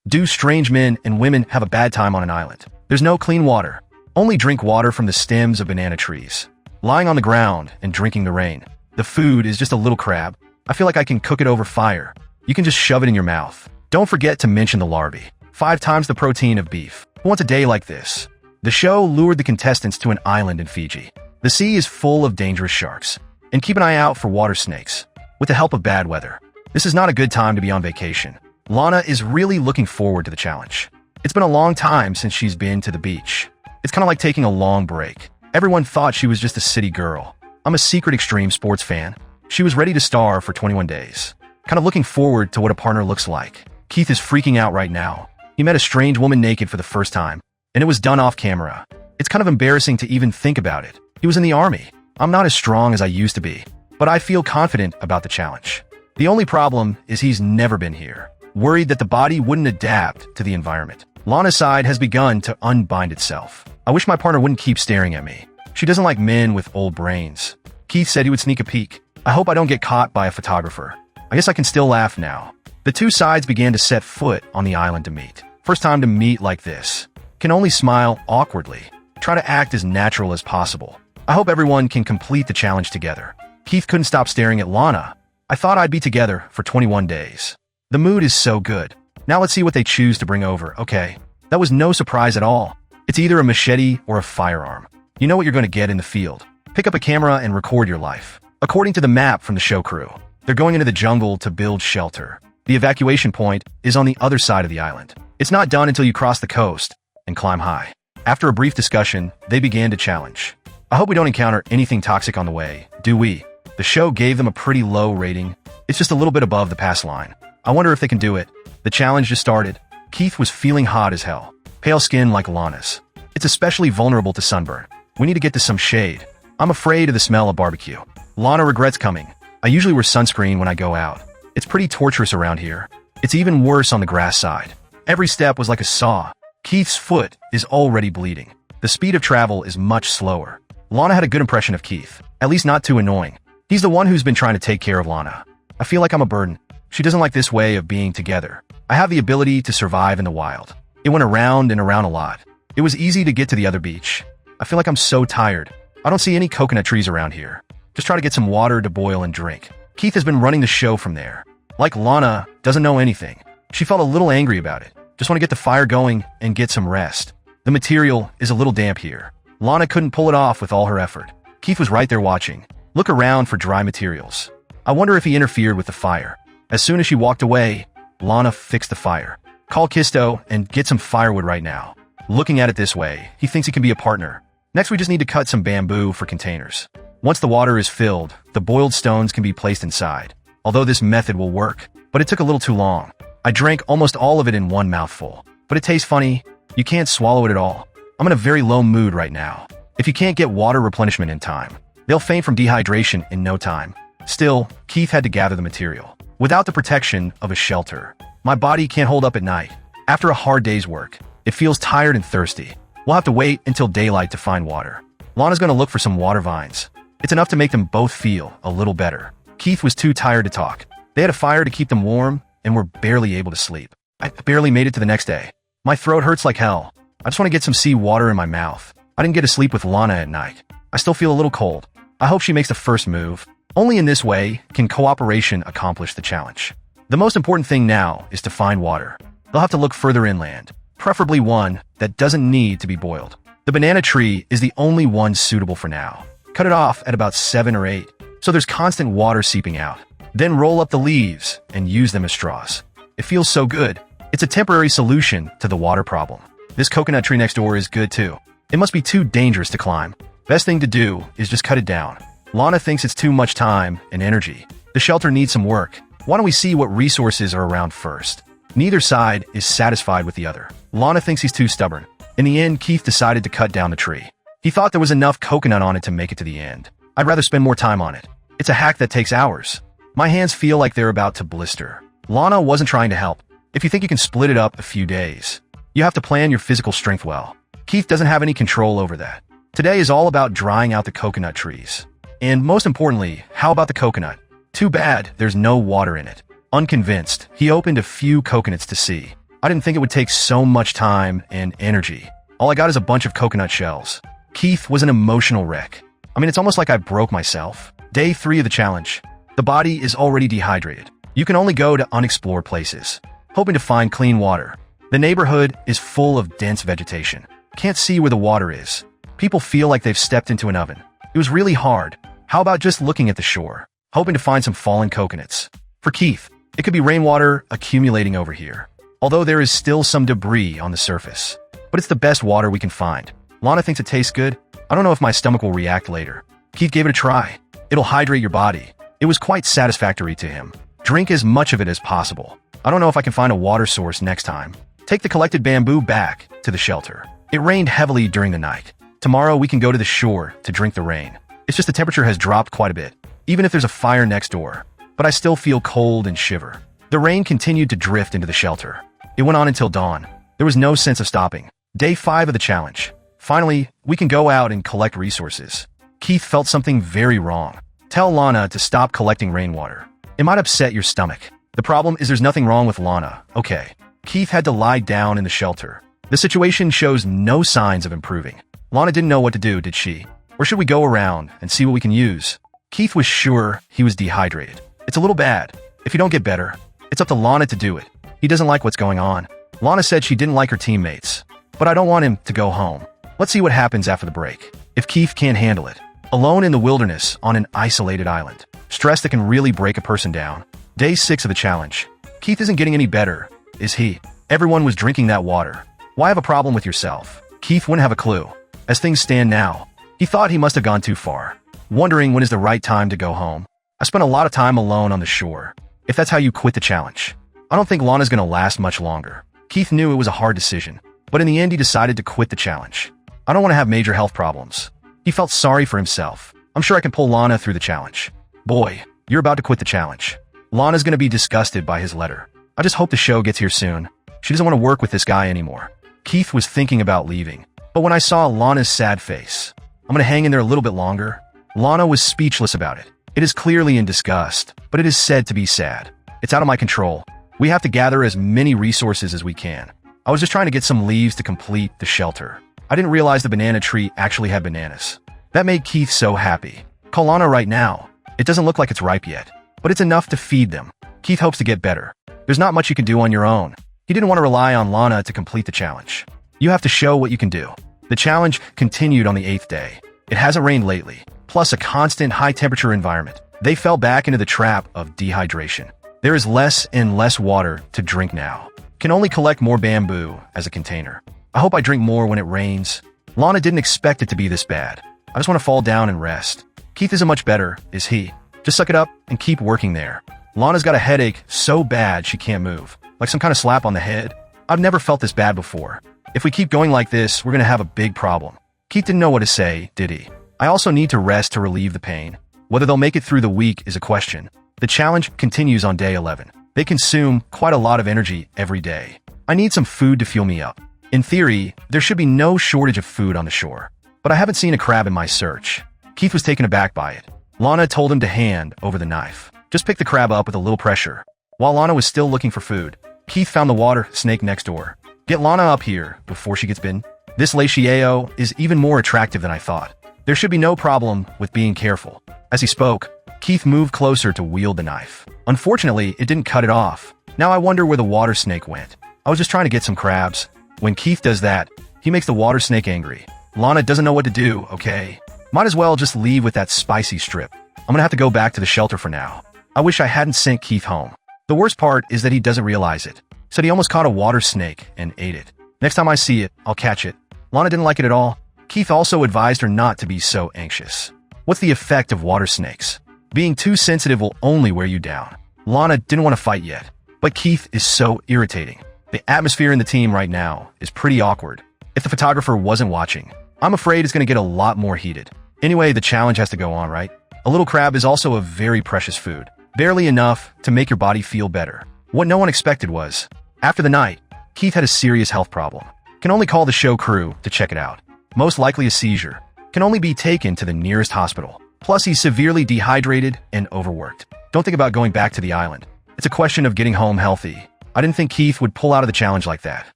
Do strange men and women have a bad time on an island? There's no clean water. Only drink water from the stems of banana trees. Lying on the ground and drinking the rain. The food is just a little crab. I feel like I can cook it over fire. You can just shove it in your mouth. Don't forget to mention the larvae. 5 times the protein of beef. Who wants a day like this? The show lured the contestants to an island in Fiji. The sea is full of dangerous sharks. And keep an eye out for water snakes. With the help of bad weather. This is not a good time to be on vacation. Lana is really looking forward to the challenge. It's been a long time since she's been to the beach. It's kind of like taking a long break. Everyone thought she was just a city girl. I'm a secret extreme sports fan. She was ready to star for 21 days. Kind of looking forward to what a partner looks like. Keith is freaking out right now. He met a strange woman naked for the first time, and it was done off camera. It's kind of embarrassing to even think about it. He was in the army. I'm not as strong as I used to be, but I feel confident about the challenge. The only problem is he's never been here. Worried that the body wouldn't adapt to the environment. Lana's side has begun to unbind itself. I wish my partner wouldn't keep staring at me. She doesn't like men with old brains. Keith said he would sneak a peek. I hope I don't get caught by a photographer. I guess I can still laugh now. The two sides began to set foot on the island to meet. First time to meet like this. Can only smile awkwardly. Try to act as natural as possible. I hope everyone can complete the challenge together. Keith couldn't stop staring at Lana. I thought I'd be together for 21 days. The mood is so good. Now let's see what they choose to bring over. Okay, that was no surprise at all. It's either a machete or a firearm. You know what you're going to get in the field. Pick up a camera and record your life. According to the map from the show crew, they're going into the jungle to build shelter. The evacuation point is on the other side of the island. It's not done until you cross the coast and climb high. After a brief discussion, they began to challenge. I hope we don't encounter anything toxic on the way, do we? The show gave them a pretty low rating. It's just a little bit above the pass line. I wonder if they can do it. The challenge just started. Keith was feeling hot as hell. Pale skin like Lana's. It's especially vulnerable to sunburn. We need to get to some shade. I'm afraid of the smell of barbecue. Lana regrets coming. I usually wear sunscreen when I go out. It's pretty torturous around here. It's even worse on the grass side. Every step was like a saw. Keith's foot is already bleeding. The speed of travel is much slower. Lana had a good impression of Keith. At least not too annoying. He's the one who's been trying to take care of Lana. I feel like I'm a burden. She doesn't like this way of being together. I have the ability to survive in the wild. It went around and around a lot. It was easy to get to the other beach. I feel like I'm so tired. I don't see any coconut trees around here. Just try to get some water to boil and drink. Keith has been running the show from there. Like Lana, doesn't know anything. She felt a little angry about it. Just want to get the fire going and get some rest. The material is a little damp here. Lana couldn't pull it off with all her effort. Keith was right there watching. Look around for dry materials. I wonder if he interfered with the fire. As soon as she walked away, Lana fixed the fire. Call Kisto and get some firewood right now. Looking at it this way, he thinks he can be a partner. Next, we just need to cut some bamboo for containers. Once the water is filled, the boiled stones can be placed inside. Although this method will work, but it took a little too long. I drank almost all of it in one mouthful. But it tastes funny. You can't swallow it at all. I'm in a very low mood right now. If you can't get water replenishment in time, they'll faint from dehydration in no time. Still, Keith had to gather the material. Without the protection of a shelter, my body can't hold up at night. After a hard day's work, it feels tired and thirsty. We'll have to wait until daylight to find water. Lana's gonna look for some water vines. It's enough to make them both feel a little better. Keith was too tired to talk. They had a fire to keep them warm and were barely able to sleep. I barely made it to the next day. My throat hurts like hell. I just want to get some sea water in my mouth. I didn't get to sleep with Lana at night. I still feel a little cold. I hope she makes the first move. Only in this way can cooperation accomplish the challenge. The most important thing now is to find water. They'll have to look further inland, preferably one that doesn't need to be boiled. The banana tree is the only one suitable for now. Cut it off at about 7 or 8, so there's constant water seeping out. Then roll up the leaves and use them as straws. It feels so good. It's a temporary solution to the water problem. This coconut tree next door is good too. It must be too dangerous to climb. Best thing to do is just cut it down. Lana thinks it's too much time and energy. The shelter needs some work. Why don't we see what resources are around first? Neither side is satisfied with the other. Lana thinks he's too stubborn. In the end, Keith decided to cut down the tree. He thought there was enough coconut on it to make it to the end. I'd rather spend more time on it. It's a hack that takes hours. My hands feel like they're about to blister. Lana wasn't trying to help. If you think you can split it up a few days, you have to plan your physical strength well. Keith doesn't have any control over that. Today is all about drying out the coconut trees. And most importantly, how about the coconut? Too bad there's no water in it. Unconvinced, he opened a few coconuts to see. I didn't think it would take so much time and energy. All I got is a bunch of coconut shells. Keith was an emotional wreck. I mean, it's almost like I broke myself. Day 3 of the challenge. The body is already dehydrated. You can only go to unexplored places, hoping to find clean water. The neighborhood is full of dense vegetation. Can't see where the water is. People feel like they've stepped into an oven. It was really hard. How about just looking at the shore, hoping to find some fallen coconuts? For Keith, it could be rainwater accumulating over here, although there is still some debris on the surface. But it's the best water we can find. Lana thinks it tastes good. I don't know if my stomach will react later. Keith gave it a try. It'll hydrate your body. It was quite satisfactory to him. Drink as much of it as possible. I don't know if I can find a water source next time. Take the collected bamboo back to the shelter. It rained heavily during the night. Tomorrow we can go to the shore to drink the rain. It's just the temperature has dropped quite a bit, even if there's a fire next door. But I still feel cold and shiver. The rain continued to drift into the shelter. It went on until dawn. There was no sense of stopping. Day 5 of the challenge. Finally, we can go out and collect resources. Keith felt something very wrong. Tell Lana to stop collecting rainwater. It might upset your stomach. The problem is there's nothing wrong with Lana, okay? Keith had to lie down in the shelter. The situation shows no signs of improving. Lana didn't know what to do, did she? Or should we go around and see what we can use? Keith was sure he was dehydrated. It's a little bad. If you don't get better, it's up to Lana to do it. He doesn't like what's going on. Lana said she didn't like her teammates. But I don't want him to go home. Let's see what happens after the break. If Keith can't handle it. Alone in the wilderness on an isolated island. Stress that can really break a person down. Day 6 of the challenge. Keith isn't getting any better, is he? Everyone was drinking that water. Why have a problem with yourself? Keith wouldn't have a clue. As things stand now, he thought he must have gone too far. Wondering when is the right time to go home. I spent a lot of time alone on the shore. If that's how you quit the challenge, I don't think Lana's gonna last much longer. Keith knew it was a hard decision, but in the end he decided to quit the challenge. I don't want to have major health problems. He felt sorry for himself. I'm sure I can pull Lana through the challenge. Boy, you're about to quit the challenge. Lana's gonna be disgusted by his letter. I just hope the show gets here soon. She doesn't want to work with this guy anymore. Keith was thinking about leaving, but when I saw Lana's sad face, I'm gonna hang in there a little bit longer. Lana was speechless about it. It is clearly in disgust, but it is said to be sad. It's out of my control. We have to gather as many resources as we can. I was just trying to get some leaves to complete the shelter. I didn't realize the banana tree actually had bananas. That made Keith so happy. Call Lana right now. It doesn't look like it's ripe yet, but it's enough to feed them. Keith hopes to get better. There's not much you can do on your own. He didn't want to rely on Lana to complete the challenge. You have to show what you can do. The challenge continued on the 8th day. It hasn't rained lately, plus a constant high-temperature environment. They fell back into the trap of dehydration. There is less and less water to drink now. Can only collect more bamboo as a container. I hope I drink more when it rains. Lana didn't expect it to be this bad. I just want to fall down and rest. Keith isn't much better, is he? Just suck it up and keep working there. Lana's got a headache so bad she can't move. Like some kind of slap on the head. I've never felt this bad before. If we keep going like this, we're gonna have a big problem. Keith didn't know what to say, did he? I also need to rest to relieve the pain. Whether they'll make it through the week is a question. The challenge continues on day 11. They consume quite a lot of energy every day. I need some food to fuel me up. In theory, there should be no shortage of food on the shore. But I haven't seen a crab in my search. Keith was taken aback by it. Lana told him to hand over the knife. Just pick the crab up with a little pressure. While Lana was still looking for food, Keith found the water snake next door. Get Lana up here before she gets bitten. This Latiao is even more attractive than I thought. There should be no problem with being careful. As he spoke, Keith moved closer to wield the knife. Unfortunately, it didn't cut it off. Now I wonder where the water snake went. I was just trying to get some crabs. When Keith does that, he makes the water snake angry. Lana doesn't know what to do, okay? Might as well just leave with that spicy strip. I'm gonna have to go back to the shelter for now. I wish I hadn't sent Keith home. The worst part is that he doesn't realize it. Said he almost caught a water snake and ate it. Next time I see it, I'll catch it. Lana didn't like it at all. Keith also advised her not to be so anxious. What's the effect of water snakes? Being too sensitive will only wear you down. Lana didn't want to fight yet, but Keith is so irritating. The atmosphere in the team right now is pretty awkward. If the photographer wasn't watching, I'm afraid it's going to get a lot more heated. Anyway, the challenge has to go on, right? A little crab is also a very precious food. Barely enough to make your body feel better. What no one expected was, after the night, Keith had a serious health problem. Can only call the show crew to check it out. Most likely a seizure. Can only be taken to the nearest hospital. Plus, he's severely dehydrated and overworked. Don't think about going back to the island. It's a question of getting home healthy. I didn't think Keith would pull out of the challenge like that.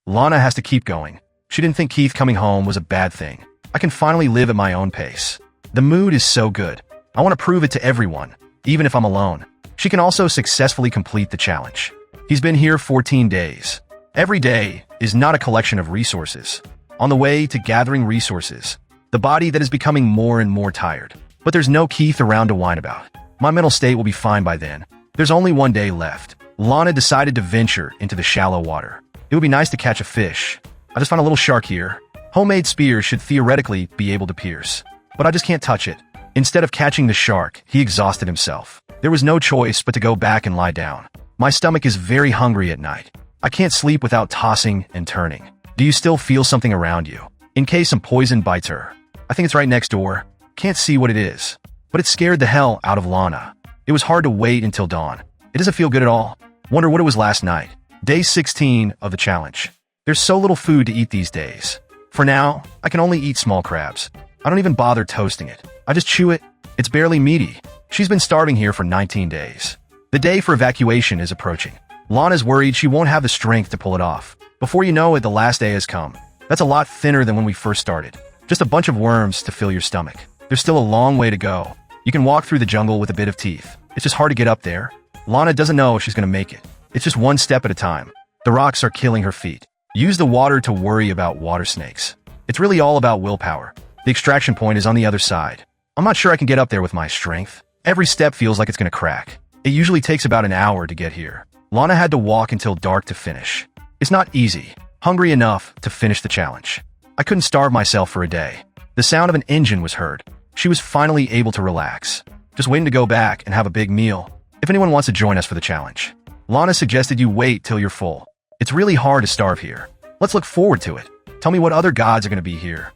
Lana has to keep going. She didn't think Keith coming home was a bad thing. I can finally live at my own pace. The mood is so good. I want to prove it to everyone, even if I'm alone. She can also successfully complete the challenge. He's been here 14 days. Every day is not a collection of resources. On the way to gathering resources, the body that is becoming more and more tired. But there's no Keith around to whine about. My mental state will be fine by then. There's only one day left. Lana decided to venture into the shallow water. It would be nice to catch a fish. I just found a little shark here. Homemade spears should theoretically be able to pierce, but I just can't touch it. Instead of catching the shark, he exhausted himself. There was no choice but to go back and lie down. My stomach is very hungry at night. I can't sleep without tossing and turning. Do you still feel something around you? In case some poison bites her. I think it's right next door. Can't see what it is. But it scared the hell out of Lana. It was hard to wait until dawn. It doesn't feel good at all. Wonder what it was last night. Day 16 of the challenge. There's so little food to eat these days. For now, I can only eat small crabs. I don't even bother toasting it. I just chew it. It's barely meaty. She's been starving here for 19 days. The day for evacuation is approaching. Lana's worried she won't have the strength to pull it off. Before you know it, the last day has come. That's a lot thinner than when we first started. Just a bunch of worms to fill your stomach. There's still a long way to go. You can walk through the jungle with a bit of teeth. It's just hard to get up there. Lana doesn't know if she's gonna make it. It's just one step at a time. The rocks are killing her feet. Use the water to worry about water snakes. It's really all about willpower. The extraction point is on the other side. I'm not sure I can get up there with my strength. Every step feels like it's gonna crack. It usually takes about an hour to get here. Lana had to walk until dark to finish. It's not easy. Hungry enough to finish the challenge. I couldn't starve myself for a day. The sound of an engine was heard. She was finally able to relax. Just waiting to go back and have a big meal. If anyone wants to join us for the challenge. Lana suggested you wait till you're full. It's really hard to starve here. Let's look forward to it. Tell me what other gods are going to be here.